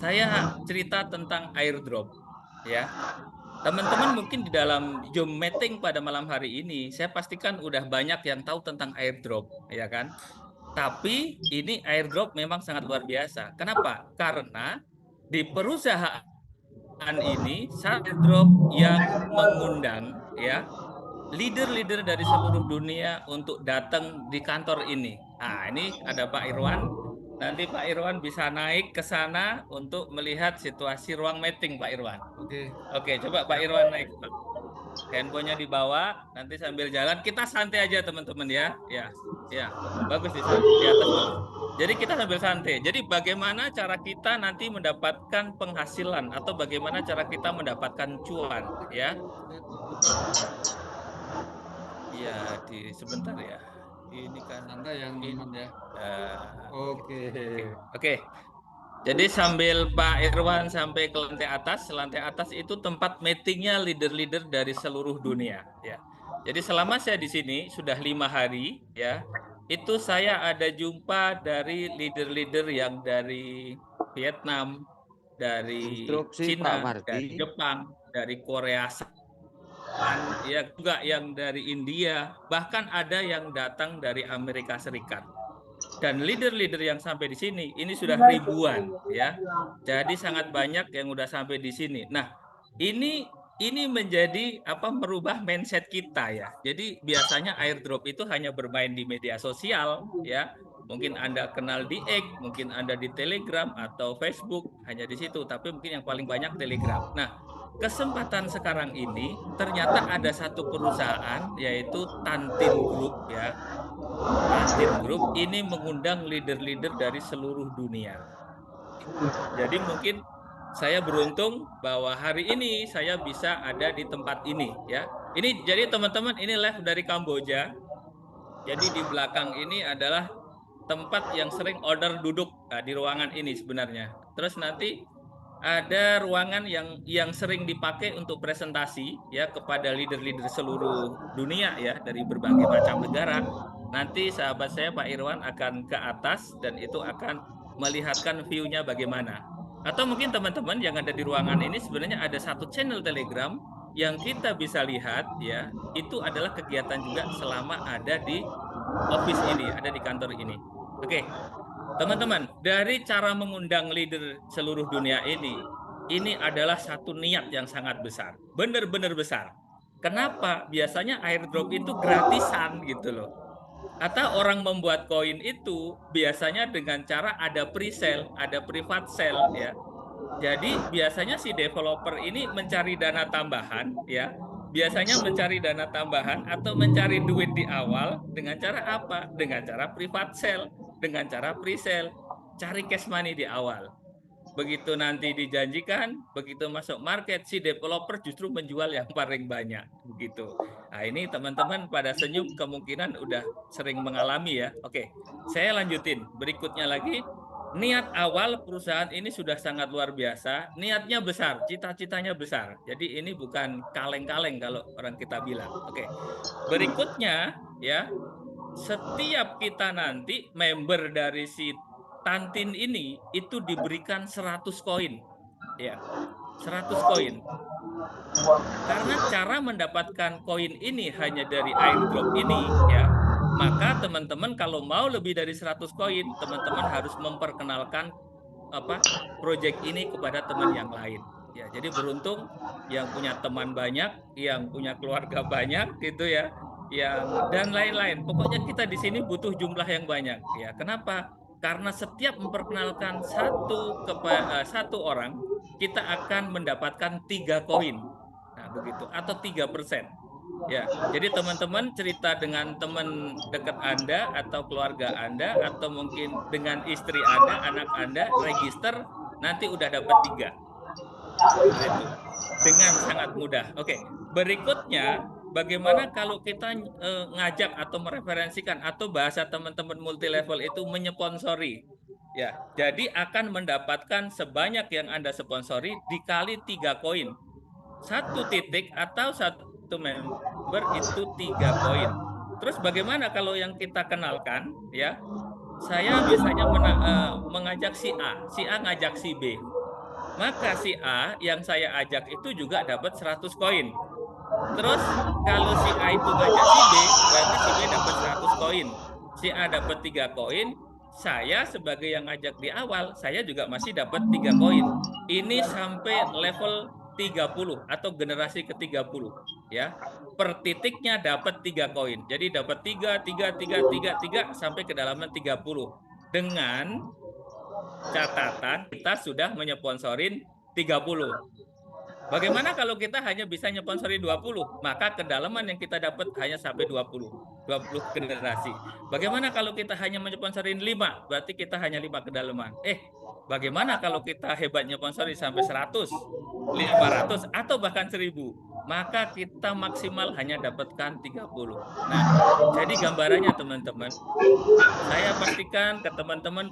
Saya cerita tentang airdrop, ya. Teman-teman mungkin di dalam Zoom meeting pada malam hari ini, saya pastikan udah banyak yang tahu tentang airdrop, ya kan? Tapi ini airdrop memang sangat luar biasa. Kenapa? Karena di perusahaan ini airdrop yang mengundang, ya, leader-leader dari seluruh dunia untuk datang di kantor ini. Nah, ini ada Pak Irwan. Nanti Pak Irwan bisa naik ke sana untuk melihat situasi ruang meeting, Pak Irwan. Oke, Oke, coba Pak Irwan naik, Pak. Handphonenya dibawa, nanti sambil jalan kita santai aja teman-teman ya. Ya, ya, bagus di atas bagus. Jadi kita sambil santai. Jadi bagaimana cara kita nanti mendapatkan penghasilan atau bagaimana cara kita mendapatkan cuan, ya? Iya, di sebentar ya. Ini kan santai yang ini. teman ya. Oke, Oke. oke, oke. Jadi sambil Pak Irwan sampai ke lantai atas itu tempat meetingnya leader-leader dari seluruh dunia, ya. Jadi selama saya di sini sudah 5 hari, ya, itu saya ada jumpa dari leader-leader yang dari Vietnam, dari Instruksi Pak Cina, Mardi. dari Jepang, dari Korea ya juga yang dari India, bahkan ada yang datang dari Amerika Serikat. Dan leader-leader yang sampai di sini ini sudah ribuan, ya. Jadi sangat banyak yang udah sampai di sini. Nah, ini menjadi apa merubah mindset kita ya. Jadi biasanya airdrop itu hanya bermain di media sosial, ya. Mungkin Anda kenal di X, mungkin Anda di Telegram atau Facebook, hanya di situ. Tapi mungkin yang paling banyak Telegram. Nah, kesempatan sekarang ini ternyata ada satu perusahaan yaitu Tantin Group, ya. Tantin Group ini mengundang leader-leader dari seluruh dunia. Jadi mungkin saya beruntung bahwa hari ini saya bisa ada di tempat ini, ya. Ini jadi teman-teman ini live dari Kamboja. Jadi di belakang ini adalah tempat yang sering order duduk di ruangan ini sebenarnya. Terus nanti ada ruangan yang sering dipakai untuk presentasi ya kepada leader-leader seluruh dunia ya dari berbagai macam negara. Nanti sahabat saya Pak Irwan akan ke atas dan itu akan melihatkan view-nya bagaimana. Atau mungkin teman-teman yang ada di ruangan ini sebenarnya ada satu channel Telegram yang kita bisa lihat ya, itu adalah kegiatan juga selama ada di office ini, ada di kantor ini. Oke, teman-teman, dari cara mengundang leader seluruh dunia ini adalah satu niat yang sangat besar, benar-benar besar. Kenapa? Biasanya airdrop itu gratisan gitu loh. Atau orang membuat koin itu biasanya dengan cara ada pre-sale, ada private sale ya. Jadi biasanya si developer ini mencari dana tambahan ya. Biasanya mencari dana tambahan atau mencari duit di awal dengan cara apa? Dengan cara private sale, dengan cara pre-sale, cari cash money di awal. Begitu nanti dijanjikan, begitu masuk market, si developer justru menjual yang paling banyak. Begitu. Nah ini teman-teman pada senyum kemungkinan udah sering mengalami ya. Oke, saya lanjutin. Berikutnya lagi, niat awal perusahaan ini sudah sangat luar biasa. Niatnya besar, cita-citanya besar. Jadi ini bukan kaleng-kaleng kalau orang kita bilang. Oke, berikutnya ya, setiap kita nanti member dari si Tantin ini itu diberikan 100 koin. Ya, 100 koin. Karena cara mendapatkan koin ini hanya dari airdrop ini, ya. Maka teman-teman kalau mau lebih dari 100 koin, teman-teman harus memperkenalkan apa proyek ini kepada teman yang lain. Ya, jadi beruntung yang punya teman banyak, yang punya keluarga banyak gitu ya, yang dan lain-lain. Pokoknya kita di sini butuh jumlah yang banyak. Ya, kenapa? Karena setiap memperkenalkan satu orang, kita akan mendapatkan 3 koin. Nah, begitu atau 3%. Ya, jadi teman-teman cerita dengan teman dekat Anda atau keluarga Anda atau mungkin dengan istri Anda, anak Anda, register nanti udah dapat 3. Nah, itu dengan sangat mudah. Oke, berikutnya bagaimana kalau kita ngajak atau mereferensikan atau bahasa teman-teman multi level itu menyponsori. Ya, jadi akan mendapatkan sebanyak yang Anda sponsori dikali 3 koin. 1 titik atau 1 member itu 3 koin. Terus bagaimana kalau yang kita kenalkan ya? Saya biasanya mengajak si A ngajak si B. maka si A yang saya ajak itu juga dapat 100 koin. Terus kalau si A itu ngajak si B, berarti si B dapat 100 koin. Si A dapat 3 koin, saya sebagai yang ngajak di awal, saya juga masih dapat 3 koin. Ini sampai level 30 atau generasi ke-30 ya. Per titiknya dapat 3 koin. Jadi dapat 3 3 3 3 3 sampai kedalaman 30. Dengan catatan kita sudah menyeponsorin 30. Bagaimana kalau kita hanya bisa nyponsori 20? Maka kedalaman yang kita dapat hanya sampai 20 generasi. Bagaimana kalau kita hanya menyponsorin 5? Berarti kita hanya 5 kedalaman. Bagaimana kalau kita hebat nyponsori sampai 100, 500, atau bahkan 1000? Maka kita maksimal hanya dapatkan 30. Nah, jadi gambarannya teman-teman, saya pastikan ke teman-teman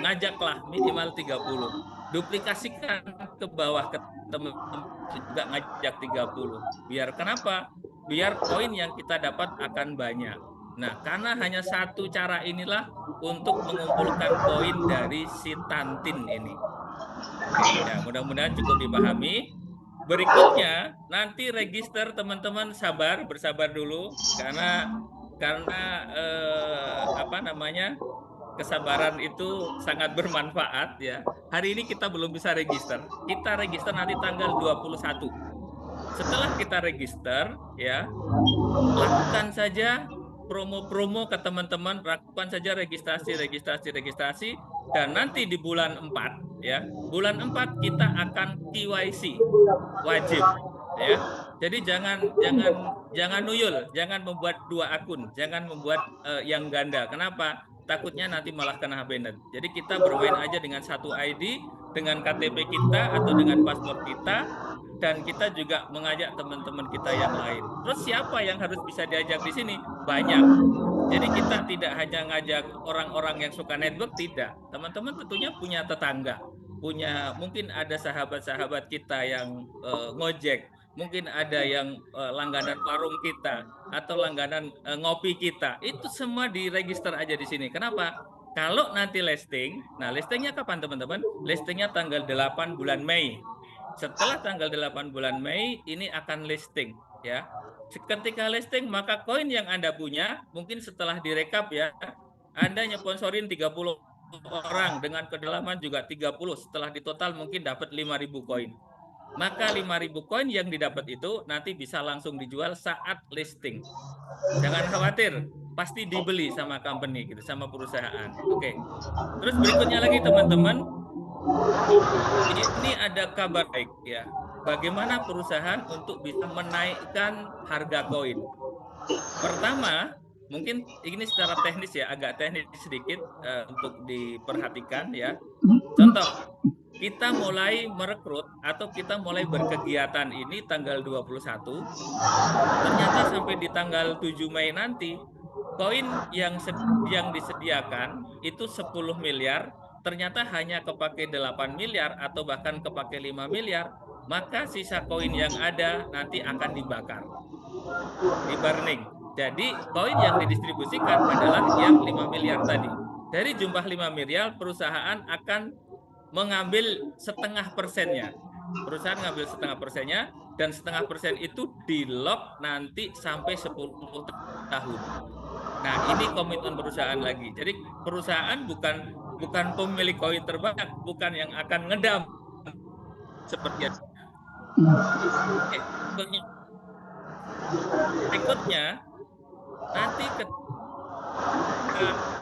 ngajaklah minimal 30. Duplikasikan ke bawah ke teman-teman juga ngajak 30. Biar kenapa? Biar koin yang kita dapat akan banyak. Nah, karena hanya satu cara inilah untuk mengumpulkan koin dari si Tantin ini. Ya, mudah-mudahan cukup dipahami. Berikutnya, nanti register teman-teman bersabar dulu karena kesabaran itu sangat bermanfaat ya. Hari ini kita belum bisa register. Kita register nanti tanggal 21. Setelah kita register ya, lakukan saja promo-promo ke teman-teman, lakukan saja registrasi dan nanti di bulan 4 ya. Bulan 4 kita akan KYC wajib ya. Jadi jangan nuyul, jangan membuat 2 akun, jangan membuat yang ganda. Kenapa? Takutnya nanti malah kena banned. Jadi kita bermain aja dengan satu ID, dengan KTP kita atau dengan paspor kita, dan kita juga mengajak teman-teman kita yang lain. Terus siapa yang harus bisa diajak di sini? Banyak. Jadi kita tidak hanya ngajak orang-orang yang suka network, tidak. Teman-teman tentunya punya tetangga, mungkin ada sahabat-sahabat kita yang ngojek, mungkin ada yang langganan warung kita atau langganan ngopi kita. Itu semua diregister aja di sini. Kenapa? Kalau nanti listing, nah listingnya kapan teman-teman? Listingnya tanggal 8 bulan Mei. Setelah tanggal 8 bulan Mei, ini akan listing ya. Ketika listing, maka koin yang Anda punya, mungkin setelah direkap ya, Anda nyponsorin 30 orang dengan kedalaman juga 30, setelah ditotal mungkin dapat 5.000 koin. Maka 5.000 koin yang didapat itu nanti bisa langsung dijual saat listing. Jangan khawatir, pasti dibeli sama company gitu, sama perusahaan. Oke. Terus berikutnya lagi teman-teman, ini ada kabar baik ya. Bagaimana perusahaan untuk bisa menaikkan harga koin? Pertama, mungkin ini secara teknis ya, agak teknis sedikit untuk diperhatikan ya. Contoh, kita mulai merekrut atau kita mulai berkegiatan ini tanggal 21. Ternyata sampai di tanggal 7 Mei nanti, koin yang disediakan itu 10 miliar, ternyata hanya kepake 8 miliar atau bahkan kepake 5 miliar, maka sisa koin yang ada nanti akan dibakar, di-burning. Jadi koin yang didistribusikan adalah yang 5 miliar tadi. Dari jumlah 5 miliar, perusahaan akan mengambil setengah persennya. Perusahaan ngambil setengah persennya, dan setengah persen itu di-lock nanti sampai 10 tahun. Nah, ini komitmen perusahaan lagi. Jadi perusahaan bukan pemilik koin terbanyak, bukan yang akan ngedam seperti itu. Berikutnya nanti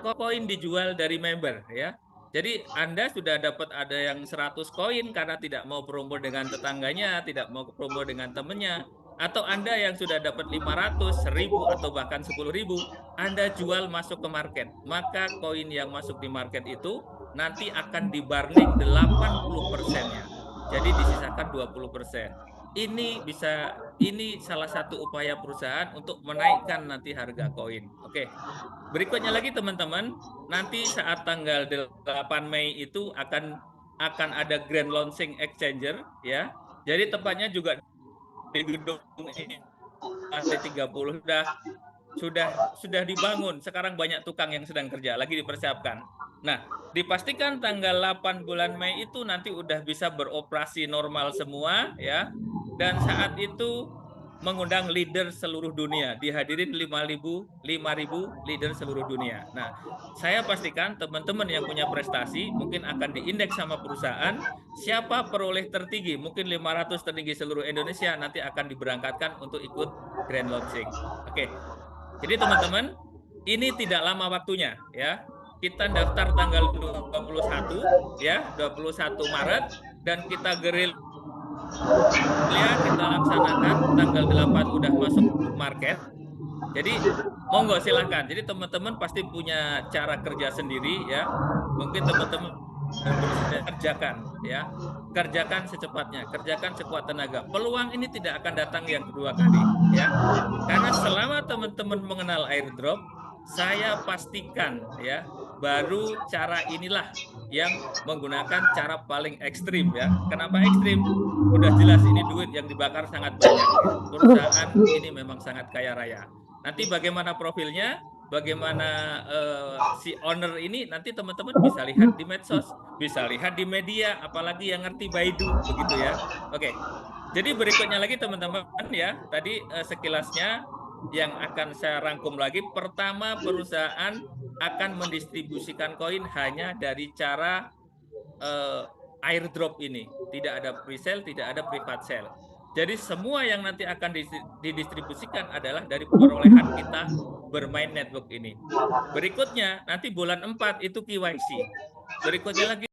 koin dijual dari member ya. Jadi Anda sudah dapat ada yang 100 koin karena tidak mau promo dengan tetangganya, tidak mau promo dengan temennya, atau Anda yang sudah dapat 500, 1000 atau bahkan 10.000, Anda jual masuk ke market. Maka koin yang masuk di market itu nanti akan di-burning 80%-nya. Jadi disisakan 20%. Ini salah satu upaya perusahaan untuk menaikkan nanti harga koin. Oke. Berikutnya lagi teman-teman, nanti saat tanggal 8 Mei itu akan ada grand launching exchanger ya. Jadi tempatnya juga di gedung ini lantai 30 sudah dibangun. Sekarang banyak tukang yang sedang kerja, lagi dipersiapkan. Nah, dipastikan tanggal 8 bulan Mei itu nanti udah bisa beroperasi normal semua ya. Dan saat itu mengundang leader seluruh dunia, dihadirin 5.000 leader seluruh dunia. Nah, saya pastikan teman-teman yang punya prestasi mungkin akan diindeks sama perusahaan, siapa peroleh tertinggi, mungkin 500 tertinggi seluruh Indonesia nanti akan diberangkatkan untuk ikut grand launching. Oke. Jadi teman-teman, ini tidak lama waktunya ya. Kita daftar tanggal 21 ya, 21 Maret dan kita gerilya kita laksanakan tanggal 8 udah masuk market. Jadi monggo silakan. Jadi teman-teman pasti punya cara kerja sendiri ya. Mungkin teman-teman kerjakan ya. Kerjakan secepatnya, kerjakan sekuat tenaga. Peluang ini tidak akan datang yang kedua kali ya. Karena selama teman-teman mengenal airdrop, saya pastikan ya, baru cara inilah yang menggunakan cara paling ekstrim ya. Kenapa ekstrim? Udah jelas ini duit yang dibakar sangat banyak. Perusahaan ini memang sangat kaya raya. Nanti bagaimana profilnya, bagaimana si owner ini, nanti teman-teman bisa lihat di medsos, bisa lihat di media, apalagi yang ngerti Baidu, begitu ya. Oke, jadi berikutnya lagi teman-teman ya, tadi sekilasnya yang akan saya rangkum lagi. Pertama, perusahaan akan mendistribusikan koin hanya dari cara airdrop ini. Tidak ada pre-sale, tidak ada private sale. Jadi semua yang nanti akan didistribusikan adalah dari perolehan kita bermain network ini. Berikutnya, nanti bulan 4 itu KYC. Berikutnya lagi